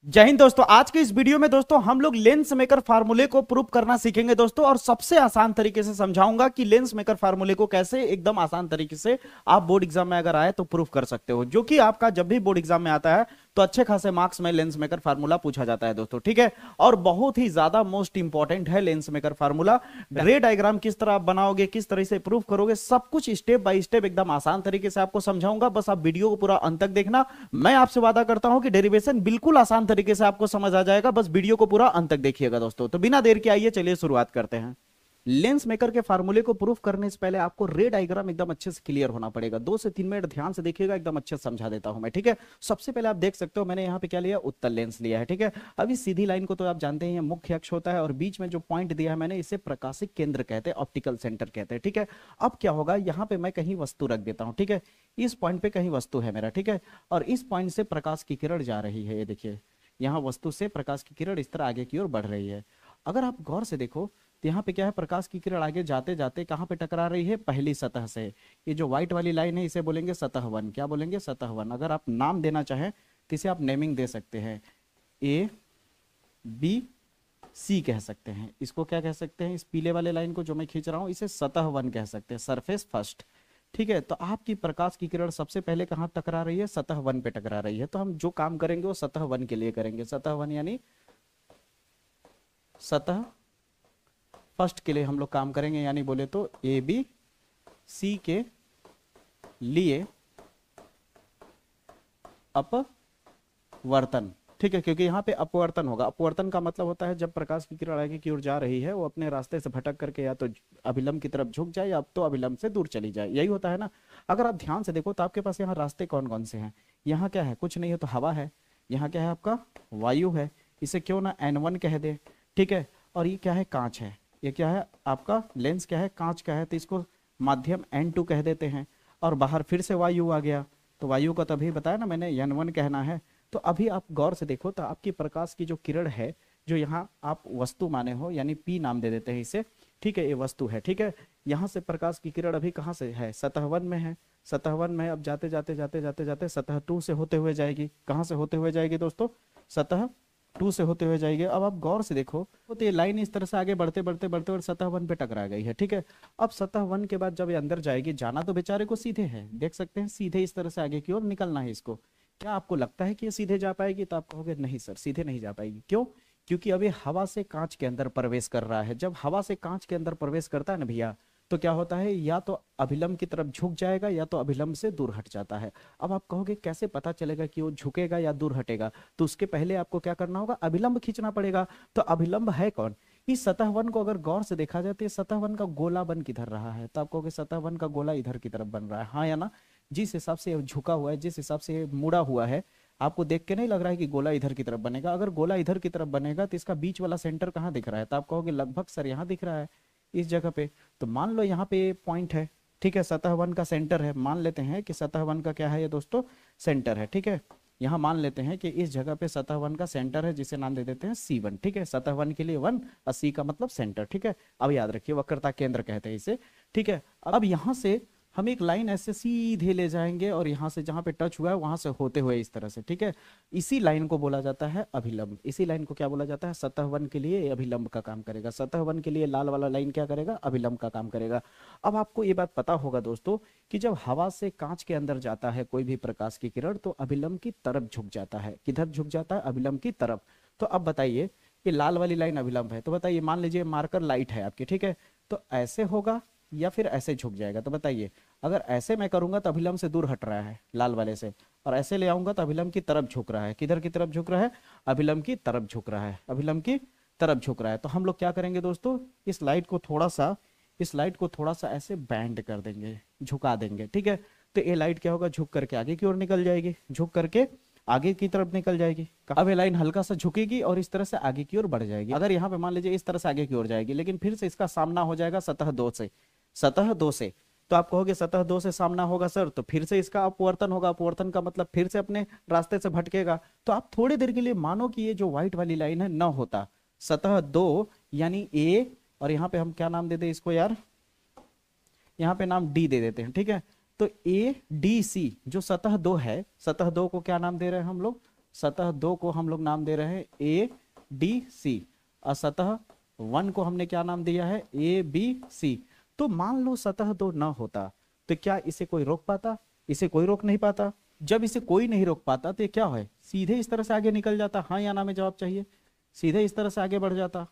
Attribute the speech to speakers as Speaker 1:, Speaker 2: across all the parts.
Speaker 1: जय हिंद दोस्तों। आज के इस वीडियो में दोस्तों हम लोग लेंस मेकर फार्मूले को प्रूव करना सीखेंगे दोस्तों, और सबसे आसान तरीके से समझाऊंगा कि लेंस मेकर फार्मूले को कैसे एकदम आसान तरीके से आप बोर्ड एग्जाम में अगर आए तो प्रूव कर सकते हो, जो कि आपका जब भी बोर्ड एग्जाम में आता है तो अच्छे खासे मार्क्स में लेंस मेकर फार्मूला पूछा जाता है दोस्तों। ठीक है, और बहुत ही ज्यादा मोस्ट इंपॉर्टेंट है लेंस मेकर फार्मूला। रे डायग्राम किस तरह आप बनाओगे, किस तरह से प्रूफ करोगे, सब कुछ स्टेप बाय स्टेप एकदम आसान तरीके से आपको समझाऊंगा। बस आप वीडियो को पूरा अंत तक देखना। मैं आपसे वादा करता हूं कि डेरिवेशन बिल्कुल आसान तरीके से आपको समझ आ जाएगा। बस वीडियो को पूरा अंत तक देखिएगा दोस्तों। तो बिना देर के आइए चलिए शुरुआत करते हैं। लेंस मेकर के फार्मूले को प्रूफ करने से पहले आपको रे डायग्राम एकदम अच्छे से क्लियर होना पड़ेगा। 2 से 3 मिनट ध्यान से देखिएगा, एकदम अच्छे से समझा देता हूं मैं। ठीक है, सबसे पहले आप देख सकते हो मैंने यहाँ पे क्या लिया, उत्तल लेंस लिया है। ठीक है, अभी सीधी लाइन को तो आप जानते हैं मुख्य अक्ष होता है, और बीच में जो पॉइंट दिया है मैंने इसे प्रकाशिक केंद्र कहते हैं, ऑप्टिकल सेंटर कहते हैं। ठीक है, अब क्या होगा, यहाँ पे मैं कहीं वस्तु रख देता हूँ। ठीक है, इस पॉइंट पे कहीं वस्तु है मेरा। ठीक है, और इस पॉइंट से प्रकाश की किरण जा रही है, ये देखिए यहाँ वस्तु से प्रकाश की किरण इस तरह आगे की ओर बढ़ रही है। अगर आप गौर से देखो तो यहाँ पे क्या है, प्रकाश की किरण आगे जाते जाते कहाँ पे टकरा रही है, पहली सतह से। ये जो व्हाइट वाली लाइन है इसे बोलेंगे सतह वन। क्या बोलेंगे, सतह वन। अगर आप नाम देना चाहें तो इसे आप नेमिंग दे सकते हैं, ए बी सी कह सकते हैं। इसको क्या कह सकते हैं, इस पीले वाले लाइन को जो मैं खींच रहा हूं इसे सतह वन कह सकते हैं, सरफेस फर्स्ट। ठीक है, तो आपकी प्रकाश की किरण सबसे पहले कहाँ टकरा रही है, सतह वन पे टकरा रही है। तो हम जो काम करेंगे वो सतह वन के लिए करेंगे। सतह वन यानी सतह फर्स्ट के लिए हम लोग काम करेंगे, यानी बोले तो ए बी सी के लिए अपवर्तन। ठीक है, क्योंकि यहाँ पे अपवर्तन होगा। अपवर्तन का मतलब होता है जब प्रकाश की किरण आगे की ओर जा रही है वो अपने रास्ते से भटक करके या तो अभिलंब की तरफ झुक जाए या अब तो अभिलंब से दूर चली जाए, यही होता है ना। अगर आप ध्यान से देखो तो आपके पास यहाँ रास्ते कौन कौन से हैं। यहाँ क्या है, कुछ नहीं है तो हवा है। यहाँ क्या है आपका, वायु है। इसे क्यों ना N1 कह दे। ठीक है, और ये क्या है, कांच है। ये क्या है आपका, लेंस क्या है, कांच का है, तो इसको माध्यम N2 कह देते हैं। और बाहर फिर से वायु आ गया, तो वायु का तभी बताया ना मैंने, N1 कहना है। तो अभी आप गौर से देखो तो आपकी प्रकाश की जो किरण है, जो यहाँ आप वस्तु माने हो, यानी पी नाम दे देते हैं इसे। ठीक है, ये वस्तु है। ठीक है, यहाँ से प्रकाश की किरण अभी कहाँ से है, सतह वन में है। सतह वन में अब जाते जाते जाते जाते जाते सतह टू से होते हुए जाएगी। कहाँ से होते हुए जाएगी दोस्तों, सतह टू से होते हुए जाएगी। अब आप गौर से देखो तो ये लाइन इस तरह से आगे बढ़ते बढ़ते बढ़ते और सतह वन पे टकरा गई है। ठीक है, अब सतह वन के बाद जब ये अंदर जाएगी, जाना तो बेचारे को सीधे है, देख सकते हैं सीधे इस तरह से आगे की ओर निकलना है इसको। क्या आपको लगता है कि ये सीधे जा पाएगी, तो आप कहोगे नहीं सर सीधे नहीं जा पाएगी। क्यों, क्योंकि अभी हवा से कांच के अंदर प्रवेश कर रहा है। जब हवा से कांच के अंदर प्रवेश करता है ना भैया, तो क्या होता है, या तो अभिलंब की तरफ झुक जाएगा या तो अभिलंब से दूर हट जाता है। अब आप कहोगे कैसे पता चलेगा कि वो झुकेगा या दूर हटेगा, तो उसके पहले आपको क्या करना होगा, अभिलंब खींचना पड़ेगा। तो अभिलंब है कौन, इस सतह वन को अगर गौर से देखा जाए तो ये सतह वन का गोला बन किधर रहा है, तो आप कहोगे सतह वन का गोला इधर की तरफ बन रहा है, हाँ या ना। जिस हिसाब से ये झुका हुआ है, जिस हिसाब से ये मुड़ा हुआ है, आपको देख के नहीं लग रहा है कि गोला इधर की तरफ बनेगा। अगर गोला इधर की तरफ बनेगा तो इसका बीच वाला सेंटर कहाँ दिख रहा है, तो आप कहोगे लगभग सर यहाँ दिख रहा है, इस जगह पे। तो मान लो यहाँ पे पॉइंट है। ठीक है, सतह वन का सेंटर है, मान लेते हैं कि सतह वन का क्या है ये दोस्तों, सेंटर है। ठीक है, यहाँ मान लेते हैं कि इस जगह पे सतह वन का सेंटर है, जिसे नाम दे देते हैं C1। ठीक है, सतह वन के लिए वन और C का मतलब सेंटर। ठीक है, अब याद रखिए वक्रता केंद्र कहते हैं इसे। ठीक है, अब यहाँ से हम एक लाइन ऐसे सीधे ले जाएंगे और यहाँ से जहाँ पे टच हुआ है वहां से होते हुए इस तरह से। ठीक है, इसी लाइन को बोला जाता है अभिलंब। इसी लाइन को क्या बोला जाता है, सतह वन के लिए ये अभिलंब का काम करेगा। सतह वन के लिए लाल वाला लाइन क्या करेगा, अभिलंब का काम करेगा। अब आपको ये बात पता होगा दोस्तों कि जब हवा से कांच के अंदर जाता है कोई भी प्रकाश की किरण, तो अभिलंब की तरफ झुक जाता है। किधर झुक जाता है, अभिलंब की तरफ। तो अब बताइए, ये लाल वाली लाइन अभिलंब है, तो बताइए मान लीजिए मार्कर लाइट है आपकी। ठीक है, तो ऐसे होगा या फिर ऐसे झुक जाएगा, तो बताइए। अगर ऐसे मैं करूंगा तो अभिलंब से दूर हट रहा है लाल वाले से, और ऐसे ले आऊंगा तो अभिलंब की तरफ झुक रहा है। किधर की तरफ झुक रहा है, अभिलंब की तरफ झुक रहा है, अभिलंब की तरफ झुक रहा है। तो हम लोग क्या करेंगे दोस्तों, इस लाइट को थोड़ा सा, इस लाइट को थोड़ा सा ऐसे बैंड कर देंगे, झुका देंगे। ठीक है, तो ये लाइट क्या होगा, झुक करके आगे की ओर निकल जाएगी, झुक करके आगे की तरफ निकल जाएगी। अब ये लाइन हल्का सा झुकेगी और इस तरह से आगे की ओर बढ़ जाएगी। अगर यहाँ पे मान लीजिए इस तरह से आगे की ओर जाएगी, लेकिन फिर से इसका सामना हो जाएगा सतह दो से, सतह दो से। तो आप कहोगे सतह दो से सामना होगा सर, तो फिर से इसका अपवर्तन होगा। अपवर्तन का मतलब फिर से अपने रास्ते से भटकेगा। तो आप थोड़ी देर के लिए मानो कि ये जो व्हाइट वाली लाइन है न होता, सतह दो यानी ए, और यहाँ पे हम क्या नाम दे दे इसको यार, यहाँ पे नाम डी दे देते हैं। ठीक है, तो ए डी सी जो सतह दो है, सतह दो को क्या नाम दे रहे हैं हम लोग, सतह 2 को हम लोग नाम दे रहे हैं ए डी सी, और सतह 1 को हमने क्या नाम दिया है, ए बी सी। तो मान लो सतह 2 ना होता तो क्या इसे कोई रोक पाता? इसे कोई रोक नहीं पाता। जब इसे कोई नहीं रोक पाता तो ये क्या है, सीधे इस तरह से आगे निकल जाता। हाँ या ना में जवाब चाहिए। सीधे इस तरह से आगे बढ़ जाता।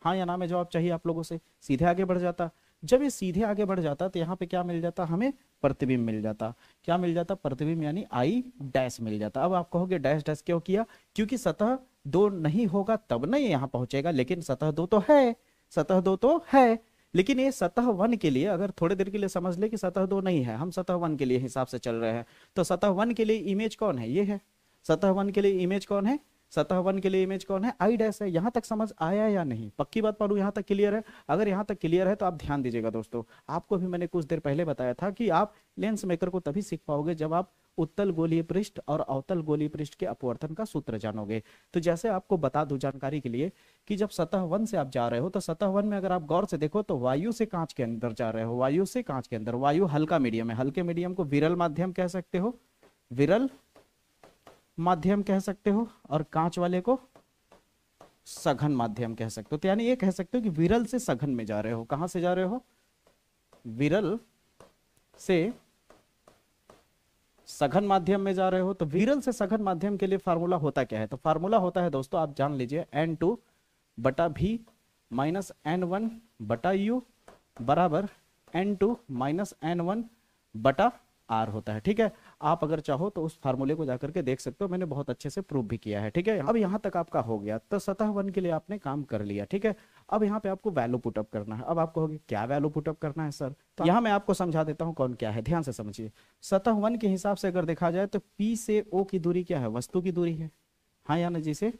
Speaker 1: हाँ या ना में जवाब चाहिए आप लोगों से। सीधे आगे बढ़ जाता। जब ये सीधे आगे बढ़ जाता तो यहाँ पे क्या मिल जाता, हमें प्रतिबिंब मिल जाता। क्या मिल जाता, प्रतिबिंब, यानी आई डैश मिल जाता। अब आप कहोगे डैश डैश क्यों किया? क्योंकि सतह 2 नहीं होगा तब ना ये यहाँ पहुंचेगा, लेकिन सतह 2 तो है, सतह 2 तो है। लेकिन ये सतह 1 के लिए, अगर थोड़ी देर के लिए समझ ले कि सतह 2 नहीं है, हम सतह 1 के लिए हिसाब से चल रहे हैं, तो सतह 1 के लिए इमेज कौन है, ये है। सतह 1 के लिए इमेज कौन है, सतह 1 के लिए इमेज कौन है, आई डैश है। यहां तक समझ आया या नहीं? पक्की बात पालू, यहां तक क्लियर है? अगर यहां तक क्लियर है तो आप ध्यान दीजिएगा दोस्तों। आपको भी मैंने कुछ देर पहले बताया था कि आप लेंस मेकर को तभी सीख पाओगे जब आप उत्तल गोलीय पृष्ठ और अवतल गोलीय पृष्ठ के अपवर्तन का सूत्र जानोगे। तो जैसे आपको बता दूं जानकारी के लिए कि जब सतह 1 से आप जा रहे हो तो सतह 1 में अगर आप गौर से देखो तो वायु से कांच के अंदर जा रहे हो, वायु से कांच के अंदर। वायु हल्का मीडियम है, हल्के मीडियम को विरल माध्यम कह सकते हो, विरल माध्यम कह सकते हो, और कांच वाले को सघन माध्यम कह सकते हो। तो यानी ये कह सकते हो कि विरल से सघन में जा रहे हो। कहां से जा रहे हो, विरल से सघन माध्यम में जा रहे हो। तो विरल से सघन माध्यम के लिए फार्मूला होता क्या है, तो फार्मूला होता है दोस्तों, आप जान लीजिए, N2 बटा V माइनस N1 बटा U बराबर N2 माइनस N1 बटा R होता है। ठीक है, आप अगर चाहो तो उस फार्मूले को जाकर के देख सकते हो, मैंने बहुत अच्छे से प्रूव भी किया है। ठीक है, अब यहाँ तक आपका हो गया, तो सतह 1 के लिए आपने काम कर लिया। ठीक है, अब यहाँ पे आपको वैल्यू पुटअप करना है। अब आपको होगी क्या वैल्यू पुटअप करना है सर, तो यहाँ मैं आपको समझा देता हूँ कौन क्या है, ध्यान से समझिए। सतह 1 के हिसाब से अगर देखा जाए तो P से O की दूरी क्या है, वस्तु की दूरी है। हाँ या ना, जिसे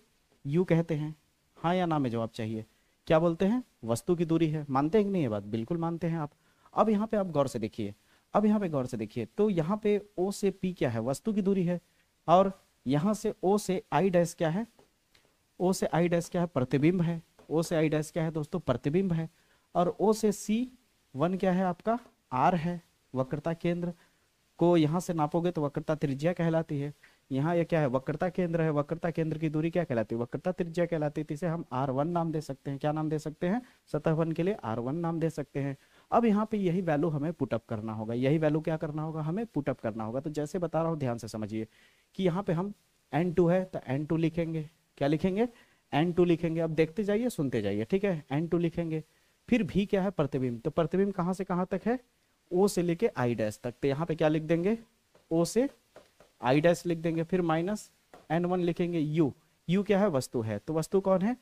Speaker 1: U कहते हैं। हाँ या ना में जवाब चाहिए। क्या बोलते हैं, वस्तु की दूरी है। मानते हैं कि नहीं ये बात? बिल्कुल मानते हैं आप। अब यहाँ पे आप गौर से देखिए, अब यहाँ पे गौर से देखिए, तो यहाँ पे O से P क्या है, वस्तु की दूरी है, और यहाँ से O से I डैश क्या है, O से I डैश क्या है, प्रतिबिंब है। O से I डैश क्या है दोस्तों, प्रतिबिंब है। और O से C1 क्या है आपका, R है। वक्रता केंद्र को यहाँ से नापोगे तो वक्रता त्रिज्या कहलाती है। यहाँ ये क्या है, वक्रता केंद्र है। वक्रता केंद्र की दूरी क्या कहलाती है, वक्रता त्रिज्या कहलाती है। तो इसे हम R1 नाम दे सकते हैं। क्या नाम दे सकते हैं, सतह 1 के लिए R1 नाम दे सकते हैं। अब यहाँ पे यही वैल्यू हमें पुटअप करना होगा। यही वैल्यू क्या करना होगा, हमें पुटअप करना होगा। तो जैसे बता रहा हूँ ध्यान से समझिए कि यहाँ पे हम N2 है तो N2 लिखेंगे। क्या लिखेंगे, N2 लिखेंगे। अब देखते जाइए, सुनते जाइए। ठीक है, N2 लिखेंगे। फिर भी क्या है, प्रतिबिंब। तो प्रतिबिंब कहाँ से कहाँ तक है, O से लेके I डैश तक। तो यहाँ पे क्या लिख देंगे, O से I डैश लिख देंगे। फिर माइनस N1 लिखेंगे। U क्या है, वस्तु है। तो वस्तु कौन है,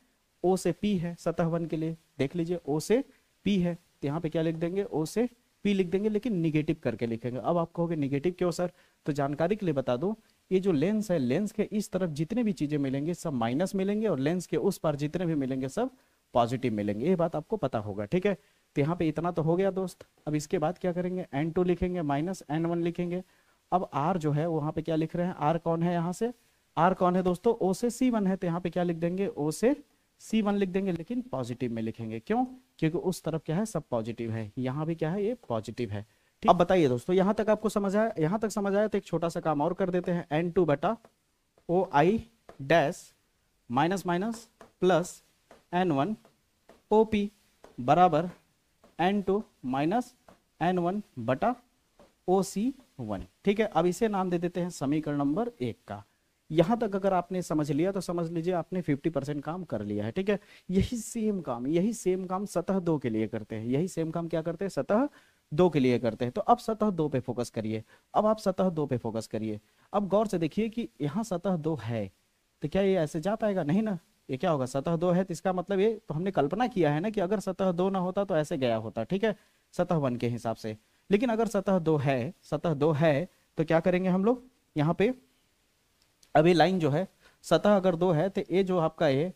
Speaker 1: O से P है। सतह 1 के लिए देख लीजिए, O से P है। तो यहाँ पे क्या लिख देंगे, O से P लिख देंगे, लेकिन निगेटिव करके लिखेंगे। अब आप कहोगे निगेटिव क्यों सर, तो जानकारी के लिए बता दूं, ये जो लेंस है, लेंस के इस तरफ जितने भी चीजें मिलेंगे सब माइनस मिलेंगे, और लेंस के उस पार जितने भी मिलेंगे सब पॉजिटिव मिलेंगे। ये बात आपको पता होगा। ठीक है, तो यहाँ पे इतना तो हो गया दोस्त। अब इसके बाद क्या करेंगे, N2 लिखेंगे माइनस N1 लिखेंगे। अब R जो है वहां पे क्या लिख रहे हैं, R कौन है, यहाँ से R कौन है दोस्तों, O से C1 है। तो यहाँ पे क्या लिख देंगे, O से C1 लिख देंगे, लेकिन पॉजिटिव में लिखेंगे। क्यों, क्योंकि उस तरफ क्या है, सब पॉजिटिव है। यहाँ भी क्या है, ये पॉजिटिव है। अब बताइए दोस्तों, यहाँ तक आपको समझ आया? यहाँ तक समझ आया तो एक छोटा सा काम और कर देते हैं। N2 बटा OI dash minus minus plus N1 OP बराबर N2 माइनस N1 बटा OC1। ठीक है, अब इसे नाम दे देते हैं समीकरण नंबर 1 का। यहां तक अगर आपने समझ लिया तो समझ लीजिए आपने 50% काम कर लिया है। ठीक है, यही सेम काम सतह 2 के लिए करते हैं। यही सेम काम क्या करते हैं, सतह 2 के लिए करते हैं। तो अब सतह 2 पे फोकस करिए। अब आप सतह 2 पे फोकस करिए। अब गौर से देखिए कि यहाँ सतह 2 है, तो क्या ये ऐसे जा पाएगा, नहीं ना। ये क्या होगा, सतह 2 है तो इसका मतलब ये तो हमने कल्पना किया है ना कि अगर सतह 2 ना होता तो ऐसे गया होता। ठीक है, सतह 1 के हिसाब से। लेकिन अगर सतह 2 है तो क्या करेंगे हम लोग, यहाँ पे अभी लाइन जो है, सतह अगर 2 है तो ये जो आपका ये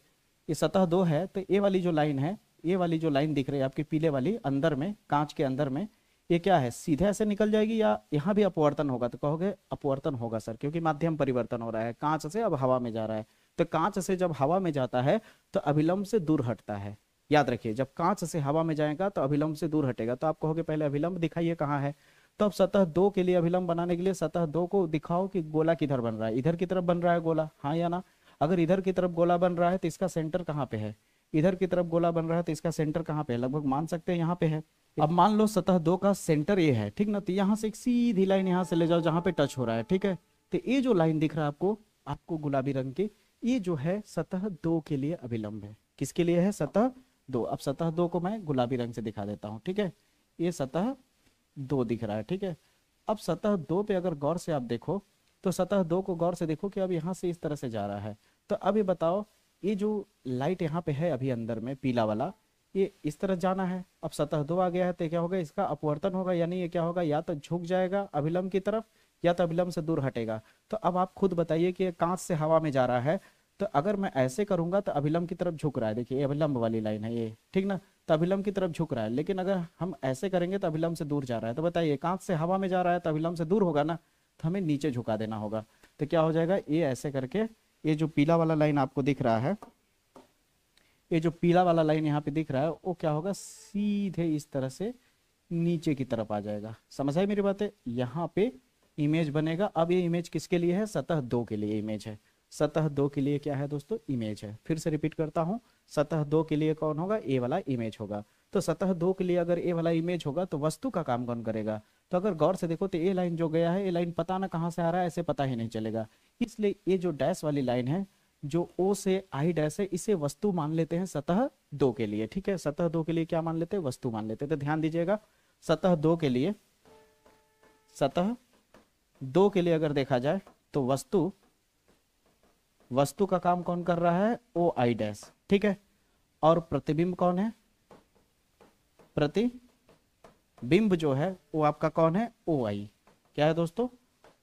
Speaker 1: सतह 2 है, तो ये वाली जो लाइन है, ये वाली जो लाइन दिख रही है आपकी पीले वाली, अंदर में कांच के अंदर में, ये क्या है, सीधे ऐसे निकल जाएगी या यहाँ भी अपवर्तन होगा? तो कहोगे अपवर्तन होगा सर, क्योंकि माध्यम परिवर्तन हो रहा है। कांच से अब हवा में जा रहा है, तो कांच से जब हवा में जाता है तो अभिलंब से दूर हटता है। याद रखिए, जब कांच से हवा में जाएगा तो अभिलंब से दूर हटेगा। तो आप कहोगे पहले अभिलंब दिखाइए कहाँ है, तो अब सतह दो के लिए अभिलंब बनाने के लिए सतह दो को दिखाओ कि गोला किधर बन रहा है, इधर की तरफ बन रहा है गोला, हाँ या ना। अगर इधर की तरफ गोला बन रहा है तो इसका सेंटर कहाँ पे है, इधर की तरफ गोला बन रहा है तो इसका सेंटर कहाँ पे है, लगभग मान सकते हैं यहाँ पे है। अब मान लो सतह दो का सेंटर ये है, ठीक ना, तो यहाँ से एक सीधी लाइन यहाँ से ले जाओ जहाँ पे टच हो रहा है, ठीक है। तो ये जो लाइन दिख रहा है आपको, आपको गुलाबी रंग की, ये जो है सतह दो के लिए अभिलंब है। किसके लिए है, सतह दो। अब सतह दो को मैं गुलाबी रंग से दिखा देता हूँ, ठीक है। ये सतह दो दिख रहा है, ठीक है। अब सतह दो पे अगर गौर से आप देखो तो सतह दो को गौर से देखो कि अब यहाँ से इस तरह से जा रहा है। तो अब ये बताओ, ये जो लाइट यहाँ पे है अभी अंदर में पीला वाला, ये इस तरह जाना है। अब सतह दो आ गया है तो क्या होगा, इसका अपवर्तन होगा, यानी ये क्या होगा, या तो झुक जाएगा अभिलंब की तरफ या तो अभिलंब से दूर हटेगा। तो अब आप खुद बताइए कि कांच से हवा में जा रहा है, तो अगर मैं ऐसे करूंगा तो अभिलंब की तरफ झुक रहा है, देखिए ये अभिलंब वाली लाइन है ये, ठीक ना, तो अभिलंब की तरफ झुक रहा है। लेकिन अगर हम ऐसे करेंगे तो अभिलंब से दूर जा रहा है। तो बताइए, कांच से हवा में जा रहा है तो अभिलंब से दूर होगा ना, तो हमें नीचे झुका देना होगा। तो क्या हो जाएगा, ये ऐसे करके, ये जो पीला वाला लाइन आपको दिख रहा है, ये जो पीला वाला लाइन यहाँ पे दिख रहा है, वो क्या होगा, सीधे इस तरह से नीचे की तरफ आ जाएगा। समझ आई मेरी बातें, यहाँ पे इमेज बनेगा। अब ये इमेज किसके लिए है, सतह दो के लिए इमेज है। सतह दो के लिए क्या है दोस्तों, इमेज है। फिर से रिपीट करता हूँ, सतह दो के लिए कौन होगा, ए वाला इमेज होगा। तो सतह दो के लिए अगर ए वाला इमेज होगा तो वस्तु का काम कौन करेगा। तो अगर गौर से देखो तो ए लाइन जो गया है, ए लाइन पता ना कहाँ से आ रहा है, ऐसे पता ही नहीं चलेगा। इसलिए ये जो डैश वाली लाइन है, जो ओ से आई डैश है, इसे वस्तु मान लेते हैं सतह दो के लिए, ठीक है। सतह दो के लिए क्या मान लेते हैं, वस्तु मान लेते हैं। तो ध्यान दीजिएगा, सतह दो के लिए, सतह दो के लिए अगर देखा जाए तो वस्तु का काम कौन कर रहा है, ओ आई डैश, ठीक है। और प्रतिबिंब कौन है, प्रतिबिंब जो है वो आपका कौन है, ओ आई। क्या है दोस्तों,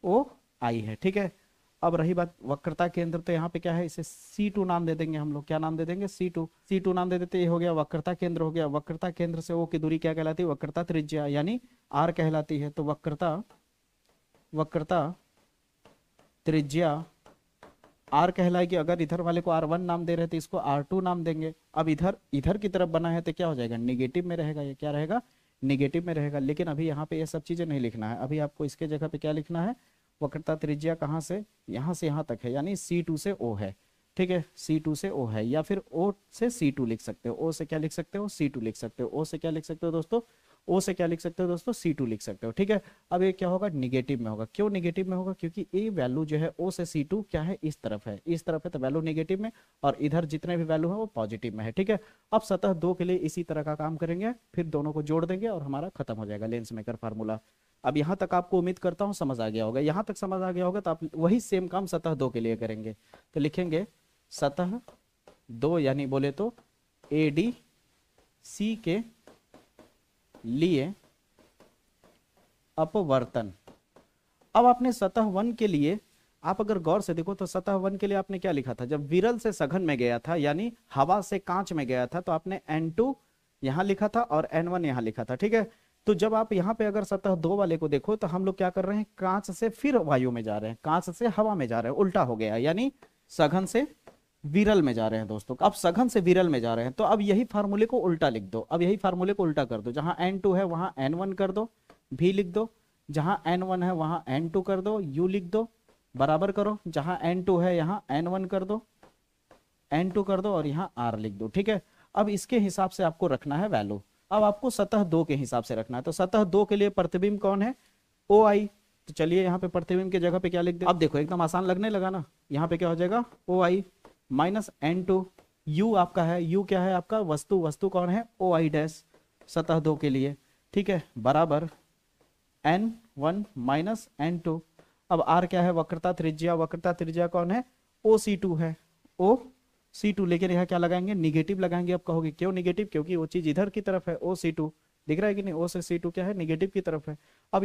Speaker 1: ओ आई है, ठीक है। अब रही बात वक्रता केंद्र, तो यहाँ पे क्या है, इसे C2 नाम दे देंगे हम लोग। क्या नाम दे देंगे, C2 नाम दे देते। ये हो गया वक्रता केंद्र, हो गया। वक्रता केंद्र से ओ की दूरी क्या कहलाती है, वक्रता त्रिज्या, यानी R कहलाती है। तो वक्रता त्रिज्या R कहलाएगी। अगर इधर वाले को R1 नाम दे रहे थे, इसको R2 नाम देंगे। अब इधर की तरफ बना है तो क्या हो जाएगा, निगेटिव में रहेगा। ये क्या रहेगा, निगेटिव में रहेगा। लेकिन अभी यहाँ पे ये सब चीजें नहीं लिखना है। अभी आपको इसके जगह पे क्या लिखना है, वक्रता त्रिज्या कहाँ से यहाँ तक है, यानी C2 से O है, ठीक है। C2 से O है, या फिर O से C2 लिख सकते हो। O से क्या लिख सकते हो, C2 लिख सकते हो। O से क्या लिख सकते हो दोस्तों, O से क्या लिख सकते हो दोस्तों, C2 लिख सकते हो, ठीक है। अब ये क्या होगा, निगेटिव में होगा। क्यों निगेटिव में होगा, क्योंकि ये वैल्यू जो है O से C2 क्या है, इस तरफ है, इस तरफ है, तो वैल्यू निगेटिव में, और इधर जितने भी वैल्यू है वो पॉजिटिव में है, ठीक है। अब सतह दो के लिए इसी तरह का काम करेंगे, फिर दोनों को जोड़ देंगे और हमारा खत्म हो जाएगा लेंस मेकर फार्मूला। अब यहाँ तक आपको उम्मीद करता हूँ समझ आ गया होगा। यहाँ तक समझ आ गया होगा तो आप वही सेम काम सतह दो के लिए करेंगे। तो लिखेंगे सतह दो, यानी बोले तो ADC के लिए अपवर्तन। अब आपने सतह वन के लिए, आप अगर गौर से देखो तो सतह वन के लिए आपने क्या लिखा था, जब विरल से सघन में गया था, यानी हवा से कांच में गया था, तो आपने N2 यहां लिखा था और N1 यहां लिखा था, ठीक है। तो जब आप यहाँ पे अगर सतह दो वाले को देखो तो हम लोग क्या कर रहे हैं, कांच से फिर वायु में जा रहे हैं, कांच से हवा में जा रहे हैं, उल्टा हो गया, यानी सघन से विरल में जा रहे हैं दोस्तों। अब सघन से विरल में जा रहे हैं, तो अब यही फार्मूले को उल्टा लिख दो। अब यही फार्मूले को उल्टा कर दो, जहां N2 है वहां N1 कर दो, भी लिख दो। जहां N1 है वहां N2 कर दो, U लिख दो, बराबर करो। जहां N2 है यहां N1 कर दो, N2 कर दो, और यहाँ R लिख दो, ठीक है। अब इसके हिसाब से आपको रखना है वैल्यू। अब आपको सतह दो के हिसाब से रखना है। तो सतह दो के लिए प्रतिबिंब कौन है, OI। तो चलिए यहाँ पे प्रतिबिंब की जगह पे क्या लिख दे, अब देखो एकदम आसान लगने लगा ना। यहाँ पे क्या हो जाएगा, OI माइनस N2, U आपका है, U क्या है आपका, वस्तु कौन है, OI डैश, सतह दो के लिए, ठीक है, बराबर N1 माइनस N2। अब R क्या है, वक्रता त्रिज्या कौन है, OC2 है, OC2। लेकिन यहाँ क्या लगाएंगे, निगेटिव लगाएंगे। अब कहोगे क्यों निगेटिव, क्योंकि वो चीज इधर की तरफ है, OC2 दिख रहा है कि नहीं, O से C2 क्या है, निगेटिव की तरफ है। अब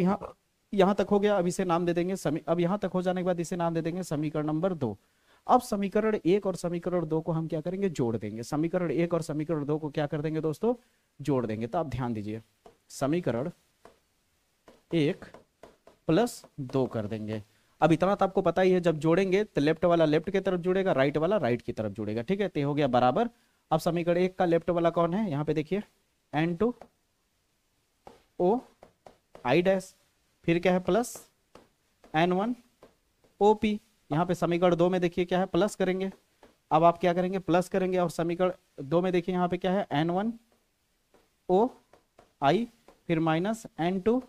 Speaker 1: यहाँ तक हो गया। अब इसे नाम दे देंगे अब यहाँ तक हो जाने के बाद इसे नाम दे देंगे समीकरण नंबर 2। अब समीकरण 1 और समीकरण 2 को हम क्या करेंगे, जोड़ देंगे। समीकरण 1 और समीकरण 2 को क्या कर देंगे दोस्तों, जोड़ देंगे। तो आप ध्यान दीजिए, समीकरण 1 प्लस 2 कर देंगे। अब इतना तो आपको पता ही है, जब जोड़ेंगे तो लेफ्ट वाला लेफ्ट की तरफ जुड़ेगा, राइट वाला राइट की तरफ जुड़ेगा, ठीक है। तो हो गया बराबर। अब समीकरण 1 का लेफ्ट वाला कौन है, यहाँ पे देखिए N2 O I डैश, फिर क्या है प्लस N1 OP। यहाँ पे समीकरण 2 में देखिए क्या है, प्लस करेंगे। अब आप क्या करेंगे, प्लस करेंगे, और समीकरण 2 में देखिए यहाँ पे क्या है, N1 OI, फिर minus N2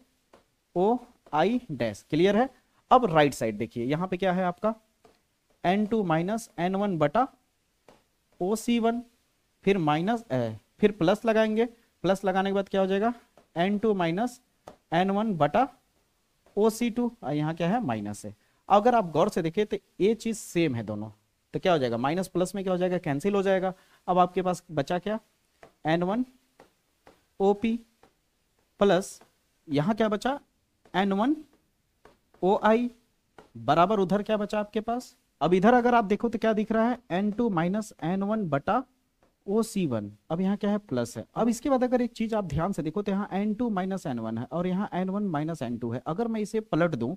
Speaker 1: OI dash. Clear है। अब राइट साइड देखिए, यहाँ पे क्या है आपका N2 माइनस N1 बटा OC1, फिर माइनस फिर प्लस लगाएंगे। प्लस लगाने के बाद क्या हो जाएगा, N2 माइनस N1 बटा OC2, यहाँ क्या है, माइनस है। अगर आप गौर से देखें तो ये चीज सेम है दोनों, तो क्या हो जाएगा, माइनस प्लस में क्या हो जाएगा, कैंसिल हो जाएगा। अब आपके पास बचा क्या, N1 OP प्लस यहाँ क्या बचा, N1 OI बराबर उधर क्या बचा आपके पास। अब इधर अगर आप देखो तो क्या दिख रहा है, N2 माइनस N1 बटा OC1। अब यहाँ क्या है, प्लस है। अब इसके बाद अगर एक चीज आप ध्यान से देखो तो यहाँ N2 माइनस N1 है और यहाँ N1 माइनस N2 है। अगर मैं इसे पलट दूं,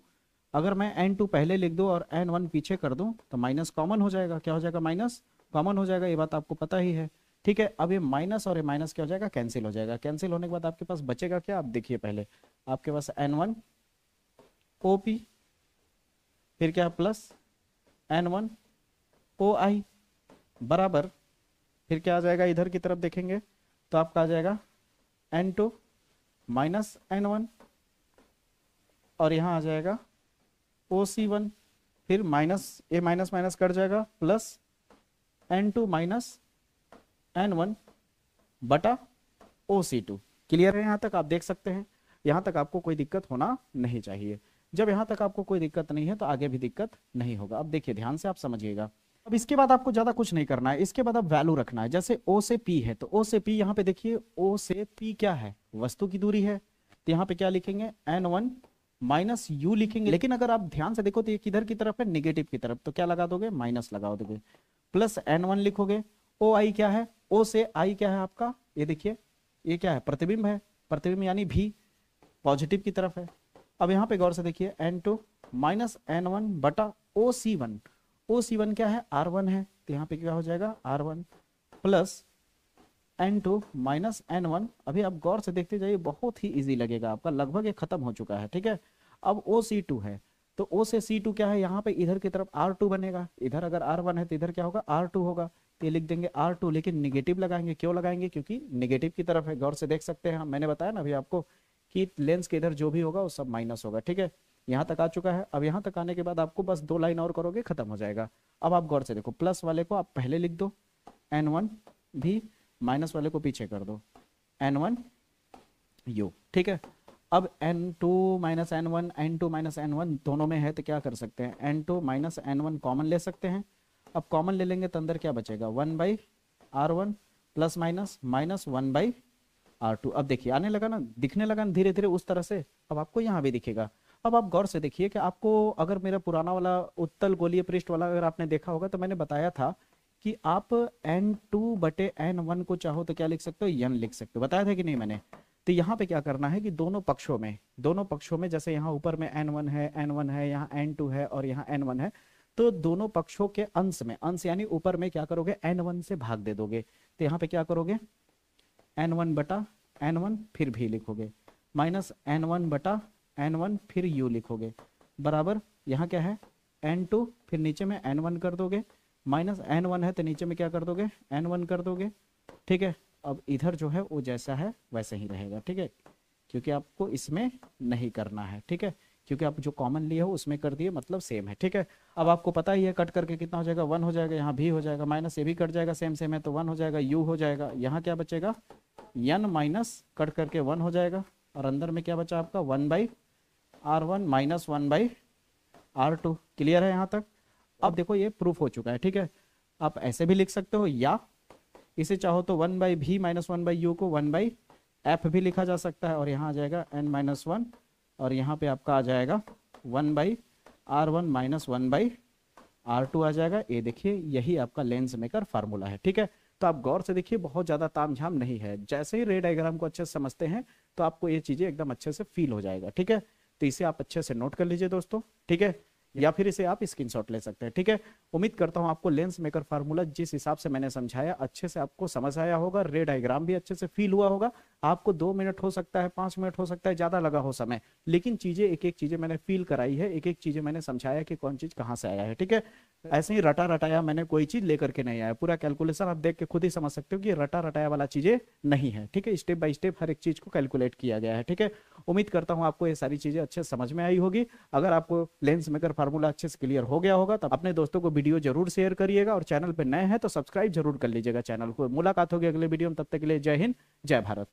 Speaker 1: अगर मैं N2 पहले लिख दूं और N1 पीछे कर दूं तो माइनस कॉमन हो जाएगा। क्या हो जाएगा, माइनस कॉमन हो जाएगा, ये बात आपको पता ही है। ठीक है। अब ये माइनस और ये माइनस क्या हो जाएगा, कैंसिल हो जाएगा। कैंसिल होने के बाद आपके पास बचेगा क्या, आप देखिए पहले आपके पास N1 OP, फिर क्या प्लस N1 OI बराबर, फिर क्या आ जाएगा, इधर की तरफ देखेंगे तो आपका आ जाएगा N2 माइनस N1 और यहाँ आ जाएगा OC1, फिर माइनस ए माइनस माइनस कट जाएगा, प्लस N2 माइनस N1 बटा OC2। क्लियर है, यहाँ तक आप देख सकते हैं। यहाँ तक आपको कोई दिक्कत होना नहीं चाहिए। जब यहाँ तक आपको कोई दिक्कत नहीं है तो आगे भी दिक्कत नहीं होगा। अब देखिए ध्यान से आप समझिएगा। अब इसके बाद आपको ज्यादा कुछ नहीं करना है, इसके बाद आप वैल्यू रखना है। जैसे O से P है तो O से P, यहाँ पे देखिए O से P क्या है, वस्तु की दूरी है, तो यहाँ पे क्या लिखेंगे, N1 माइनस U लिखेंगे। लेकिन अगर आप ध्यान से देखो तो ये किधर की तरफ है, निगेटिव की तरफ, तो क्या लगा दोगे, माइनस लगा दोगे, प्लस N1 लिखोगे। OI क्या है, O से I क्या है आपका, ये देखिए ये क्या है, प्रतिबिंब है। प्रतिबिंब यानी भी पॉजिटिव की तरफ है। अब यहाँ पे गौर से देखिए N2 माइनस N1 बटा OC1। OC1 क्या है, R1 है, तो यहाँ पे क्या हो जाएगा, R1 plus N2 minus N1। अभी आप गौर से देखते जाइए, बहुत ही इजी लगेगा आपका, लगभग ये खत्म हो चुका है। ठीक है। अब OC2 है तो O से C2 क्या है, यहाँ पे इधर की तरफ R2 बनेगा। इधर अगर R1 है तो इधर क्या होगा, R2 होगा, तो ये लिख देंगे R2, लेकिन निगेटिव लगाएंगे। क्यों लगाएंगे, क्योंकि निगेटिव की तरफ है। गौर से देख सकते हैं, मैंने बताया ना अभी आपको कि लेंस के इधर जो भी होगा वो सब माइनस होगा। ठीक है। यहाँ तक आ चुका है। अब यहाँ तक आने के बाद आपको बस 2 लाइन और करोगे, खत्म हो जाएगा। अब आप गौर से देखो, प्लस वाले को आप पहले लिख दो N1 भी, माइनस वाले को पीछे कर दो N1 U। ठीक है। अब N2 minus N1, N2 minus N1 दोनों में है तो क्या कर सकते हैं, N2 माइनस N1 कॉमन ले सकते हैं। अब कॉमन ले लेंगे तो अंदर क्या बचेगा, 1/R1 plus minus minus 1/R2। अब देखिए आने लगा ना, दिखने लगा ना धीरे धीरे उस तरह से। अब आपको यहाँ भी दिखेगा। अब आप गौर से देखिए कि आपको अगर मेरा पुराना वाला उत्तल गोलीय पृष्ठ वाला अगर आपने देखा होगा तो मैंने बताया था कि आप N2/N1 को चाहो तो क्या लिख सकते हो, n लिख सकते हो, बताया था कि नहीं मैंने। तो यहाँ पे क्या करना है कि दोनों पक्षों में जैसे यहाँ ऊपर में N1 है, यहाँ N2 है और यहाँ N1 है, तो दोनों पक्षों के अंश में, अंश यानी ऊपर में क्या करोगे, N1 से भाग दे दोगे। तो यहाँ पे क्या करोगे, N1 बटा N1 फिर भी लिखोगे, माइनस N1 बटा N1 फिर U लिखोगे, बराबर यहाँ क्या है N2, फिर नीचे में N1 कर दोगे, माइनस N1 है तो नीचे में क्या कर दोगे, N1 कर दोगे। ठीक है। अब इधर जो है वो जैसा है वैसे ही रहेगा। ठीक है। क्योंकि आपको इसमें नहीं करना है। ठीक है। क्योंकि आप जो कॉमन लिए हो उसमें कर दिए, मतलब सेम है। ठीक है। अब आपको पता ही है कट करके कितना हो जाएगा, 1 हो जाएगा, यहाँ भी हो जाएगा, माइनस ये भी कट जाएगा, सेम सेम है तो 1 हो जाएगा, U हो जाएगा। यहाँ क्या बचेगा, n माइनस कट करके 1 हो जाएगा, और अंदर में क्या बचा आपका 1/R1 माइनस 1/R2। क्लियर है यहाँ तक। अब देखो ये प्रूफ हो चुका है। ठीक है। आप ऐसे भी लिख सकते हो, या इसे चाहो तो 1/V माइनस 1/U को 1/F भी लिखा जा सकता है, और यहाँ आ जाएगा n-1, और यहाँ पे आपका आ जाएगा 1/R1 माइनस 1/R2 आ जाएगा। ये देखिए यही आपका लेंस मेकर फार्मूला है। ठीक है। तो आप गौर से देखिए, बहुत ज़्यादा तामझाम नहीं है। जैसे ही रे डायग्राम को अच्छे से समझते हैं तो आपको ये चीज़ें एकदम अच्छे से फील हो जाएगा। ठीक है। तो इसे आप अच्छे से नोट कर लीजिए दोस्तों। ठीक है। या फिर इसे आप स्क्रीनशॉट ले सकते हैं। ठीक है, उम्मीद करता हूं आपको लेंस मेकर फार्मूला जिस हिसाब से मैंने समझाया अच्छे से आपको समझ आया होगा, रे डायग्राम भी अच्छे से फील हुआ होगा। आपको 2 मिनट हो सकता है, 5 मिनट हो सकता है, ज्यादा लगा हो समय, लेकिन चीजें एक एक चीजें मैंने फील कराई है, एक एक चीजें मैंने समझाया कि कौन चीज कहाँ से आया है। ठीक है, ऐसे ही रटा रटाया मैंने कोई चीज लेकर के नहीं आया, पूरा कैलकुलेशन आप देख के खुद ही समझ सकते हो कि रटा रटाया वाला चीजें नहीं है। ठीक है, स्टेप बाय स्टेप हर एक चीज को कैलकुलेट किया गया है। ठीक है, उम्मीद करता हूं आपको ये सारी चीजें अच्छे से समझ में आई होगी। अगर आपको लेंस मेकर फार्मूला अच्छे से क्लियर हो गया होगा तो अपने दोस्तों को वीडियो जरूर शेयर करिएगा, और चैनल पे नए हैं तो सब्सक्राइब जरूर कर लीजिएगा चैनल को। मुलाकात होगी अगले वीडियो में, तब तक के लिए जय हिंद, जय भारत।